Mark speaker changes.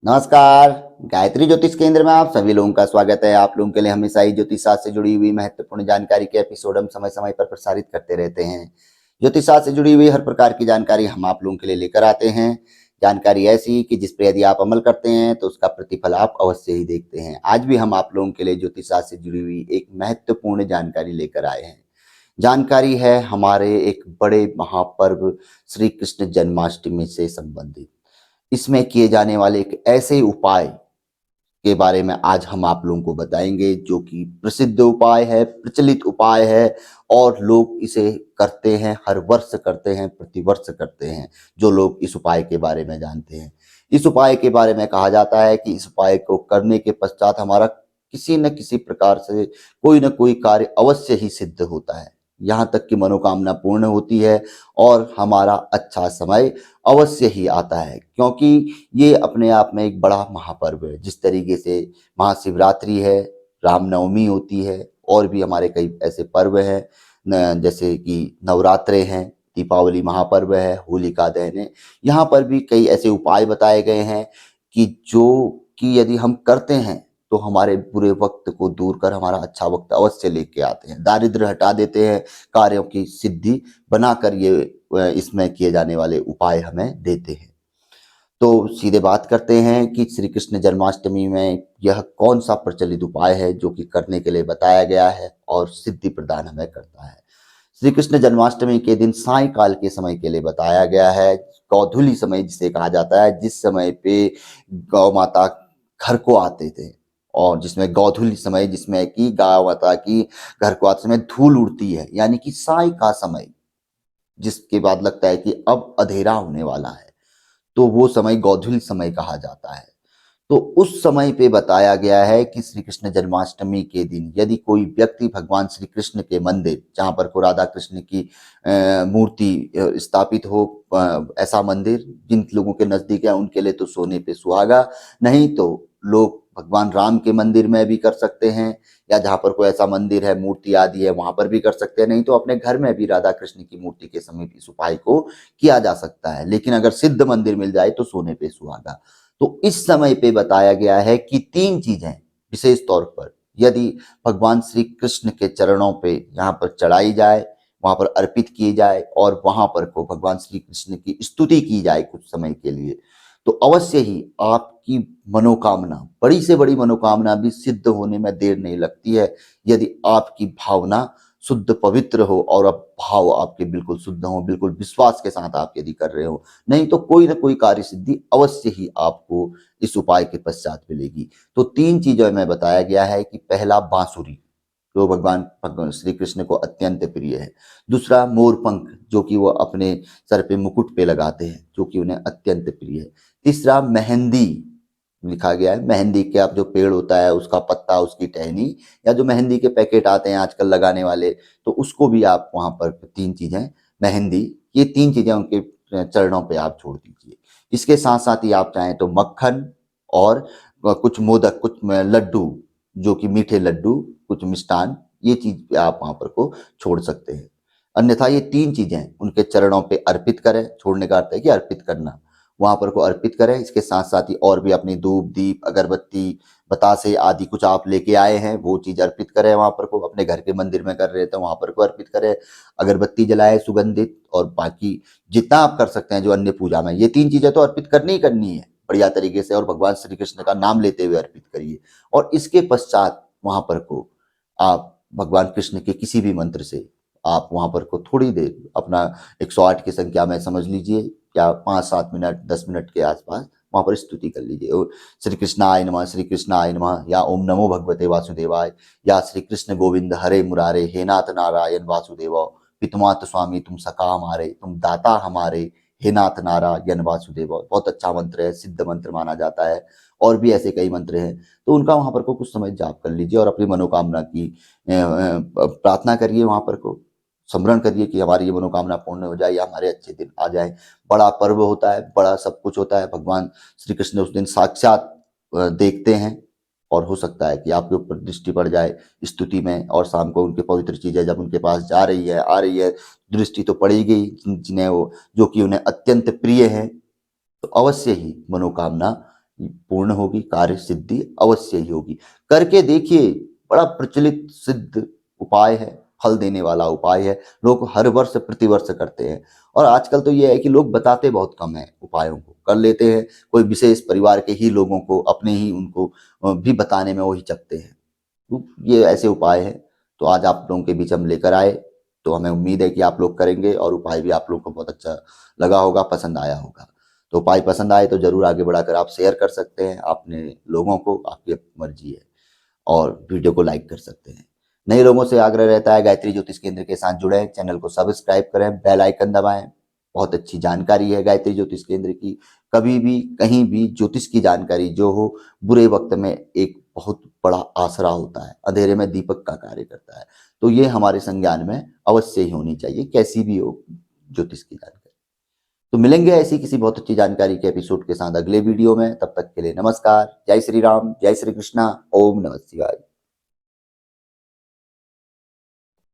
Speaker 1: नमस्कार। गायत्री ज्योतिष केंद्र में आप सभी लोगों का स्वागत है। आप लोगों के लिए हमेशा ही ज्योतिष शास्त्र से जुड़ी हुई महत्वपूर्ण जानकारी के एपिसोड हम समय समय पर प्रसारित करते रहते हैं। ज्योतिष शास्त्र से जुड़ी हुई हर प्रकार की जानकारी हम आप लोगों के लिए लेकर आते हैं। जानकारी ऐसी कि जिस पर यदि आप अमल करते हैं तो उसका प्रतिफल आप अवश्य ही देखते हैं। आज भी हम आप लोगों के लिए ज्योतिष शास्त्र से जुड़ी हुई एक महत्वपूर्ण जानकारी लेकर आए हैं। जानकारी है हमारे एक बड़े महापर्व श्री कृष्ण जन्माष्टमी से संबंधित। इसमें किए जाने वाले एक ऐसे उपाय के बारे में आज हम आप लोगों को बताएंगे जो कि प्रसिद्ध उपाय है, प्रचलित उपाय है और लोग इसे करते हैं, हर वर्ष करते हैं, प्रतिवर्ष करते हैं। जो लोग इस उपाय के बारे में जानते हैं, इस उपाय के बारे में कहा जाता है कि इस उपाय को करने के पश्चात हमारा किसी न किसी प्रकार से कोई न कोई कार्य अवश्य ही सिद्ध होता है, यहाँ तक कि मनोकामना पूर्ण होती है और हमारा अच्छा समय अवश्य ही आता है। क्योंकि ये अपने आप में एक बड़ा महापर्व है। जिस तरीके से महाशिवरात्रि है, रामनवमी होती है और भी हमारे कई ऐसे पर्व हैं जैसे कि नवरात्रे हैं, दीपावली महापर्व है, होलिका दहन है। यहाँ पर भी कई ऐसे उपाय बताए गए हैं कि जो कि यदि हम करते हैं तो हमारे बुरे वक्त को दूर कर हमारा अच्छा वक्त अवश्य लेके आते हैं, दारिद्र्य हटा देते हैं, कार्यों की सिद्धि बनाकर ये इसमें किए जाने वाले उपाय हमें देते हैं। तो सीधे बात करते हैं कि श्री कृष्ण जन्माष्टमी में यह कौन सा प्रचलित उपाय है जो कि करने के लिए बताया गया है और सिद्धि प्रदान हमें करता है। श्री कृष्ण जन्माष्टमी के दिन सायंकाल के समय के लिए बताया गया है, गौधूली समय जिसे कहा जाता है, जिस समय पे गौ माता घर को आते थे और जिसमें गौधूली समय, जिसमें कि गौ माता की घर को आते समय धूल उड़ती है, यानी कि साय का समय, जिसके बाद लगता है कि अब अंधेरा होने वाला है, तो वो समय गौधूली समय कहा जाता है। तो उस समय पे बताया गया है कि श्री कृष्ण जन्माष्टमी के दिन यदि कोई व्यक्ति भगवान श्री कृष्ण के मंदिर, जहाँ पर को राधा कृष्ण की मूर्ति स्थापित हो, ऐसा मंदिर जिन लोगों के नजदीक है उनके लिए तो सोने पे सुहागा, नहीं तो लोग भगवान राम के मंदिर में भी कर सकते हैं, या जहाँ पर कोई ऐसा मंदिर है, मूर्ति आदि है, वहां पर भी कर सकते हैं, नहीं तो अपने घर में भी राधा कृष्ण की मूर्ति के समीप इस उपाय को किया जा सकता है। लेकिन अगर सिद्ध मंदिर मिल जाए तो सोने पे सुहागा। तो इस समय पे बताया गया है कि तीन चीजें विशेष तौर पर यदि भगवान श्री कृष्ण के चरणों पे यहाँ पर चढ़ाई जाए, वहां पर अर्पित किए जाए और वहां पर को भगवान श्री कृष्ण की स्तुति की जाए कुछ समय के लिए, तो अवश्य ही आपकी मनोकामना, बड़ी से बड़ी मनोकामना भी सिद्ध होने में देर नहीं लगती है, यदि आपकी भावना शुद्ध पवित्र हो और अब भाव आपके बिल्कुल शुद्ध हो, बिल्कुल विश्वास के साथ आप यदि कर रहे हो, नहीं तो कोई ना कोई कार्य सिद्धि अवश्य ही आपको इस उपाय के पश्चात मिलेगी। तो तीन चीजों में बताया गया है कि पहला बांसुरी, जो भगवान श्री कृष्ण को अत्यंत प्रिय है। दूसरा मोरपंख, जो कि वो अपने सर पे मुकुट पे लगाते हैं, जो कि उन्हें अत्यंत प्रिय है। तीसरा मेहंदी, लिखा गया है मेहंदी के आप जो पेड़ होता है उसका पत्ता, उसकी टहनी, या जो मेहंदी के पैकेट आते हैं आजकल लगाने वाले, तो उसको भी आप वहां पर तीन चीजें, मेहंदी, ये तीन चीजें उनके चरणों पे आप छोड़ दीजिए। इसके साथ साथ ही आप चाहें तो मक्खन और कुछ मोदक, कुछ लड्डू, जो कि मीठे लड्डू, कुछ मिष्टान, ये चीज आप वहां पर को छोड़ सकते हैं। अन्यथा ये तीन चीजें उनके चरणों पे अर्पित करें, छोड़ने का अर्थ है कि अर्पित करना, वहां पर को अर्पित करें। इसके साथ साथ ही और भी अपनी धूप, दीप, अगरबत्ती, बतासे आदि कुछ आप लेके आए हैं वो चीज अर्पित करें वहां पर को, अपने घर के मंदिर में कर रहे थे वहां पर को अर्पित करें, अगरबत्ती जलाए सुगंधित, और बाकी जितना आप कर सकते हैं जो अन्य पूजा में, ये तीन चीजें तो अर्पित करनी ही करनी है बढ़िया तरीके से, और भगवान श्री कृष्ण का नाम लेते हुए अर्पित करिए। और इसके पश्चात वहां पर को आप भगवान कृष्ण के किसी भी मंत्र से आप वहां पर को थोड़ी देर अपना 108 की संख्या में समझ लीजिए, या 5-7 मिनट 10 मिनट के आसपास वहां पर स्तुति कर लीजिए। श्री कृष्णाय नमः, श्री कृष्णाय नमः, या ओम नमो भगवते वासुदेवाय, या श्री कृष्ण गोविंद हरे मुरारे, हे नाथ नारायण वासुदेव, पितुमात स्वामी तुम सखा हमारे, तुम दाता हमारे, हे नाथ नारायण वासुदेव। बहुत अच्छा मंत्र है, सिद्ध मंत्र माना जाता है। और भी ऐसे कई मंत्र हैं, तो उनका वहां पर को कुछ समय जाप कर लीजिए और अपनी मनोकामना की प्रार्थना करिए, वहां पर को स्मरण करिए कि हमारी ये मनोकामना पूर्ण हो जाए या हमारे अच्छे दिन आ जाए। बड़ा पर्व होता है, बड़ा सब कुछ होता है, भगवान श्री कृष्ण उस दिन साक्षात देखते हैं, और हो सकता है कि आपके ऊपर दृष्टि पड़ जाए स्तुति में, और शाम को उनके पवित्र चीजें जब उनके पास जा रही है, आ रही है, दृष्टि तो पड़ेगी जिन्हें वो, जो कि उन्हें अत्यंत प्रिय है, तो अवश्य ही मनोकामना पूर्ण होगी, कार्य सिद्धि अवश्य ही होगी। करके देखिए, बड़ा प्रचलित सिद्ध उपाय है, फल देने वाला उपाय है। लोग हर वर्ष प्रतिवर्ष करते हैं और आजकल तो ये है कि लोग बताते बहुत कम है, उपायों को कर लेते हैं। कोई विशेष परिवार के ही लोगों को, अपने ही उनको भी बताने में वो हिचकते हैं। तो ये ऐसे उपाय हैं, तो आज आप लोगों के बीच हम लेकर आए, तो हमें उम्मीद है कि आप लोग करेंगे और उपाय भी आप लोगों को बहुत अच्छा लगा होगा, पसंद आया होगा। तो उपाय पसंद आए तो जरूर आगे बढ़ाकर आप शेयर कर सकते हैं अपने लोगों को, आपकी मर्जी है, और वीडियो को लाइक कर सकते हैं। नए लोगों से आग्रह रहता है गायत्री ज्योतिष केंद्र के साथ जुड़े, चैनल को सब्सक्राइब करें, बेल आइकन दबाएं। बहुत अच्छी जानकारी है गायत्री ज्योतिष केंद्र की। कभी भी कहीं भी ज्योतिष की जानकारी जो हो, बुरे वक्त में एक बहुत बड़ा आसरा होता है, अंधेरे में दीपक का कार्य करता है। तो ये हमारे संज्ञान में अवश्य ही होनी चाहिए, कैसी भी हो ज्योतिष की जानकारी। तो मिलेंगे ऐसी किसी बहुत अच्छी जानकारी के एपिसोड के साथ अगले वीडियो में। तब तक के लिए नमस्कार, जय श्री राम, जय श्री कृष्णा, ओम नमः शिवाय।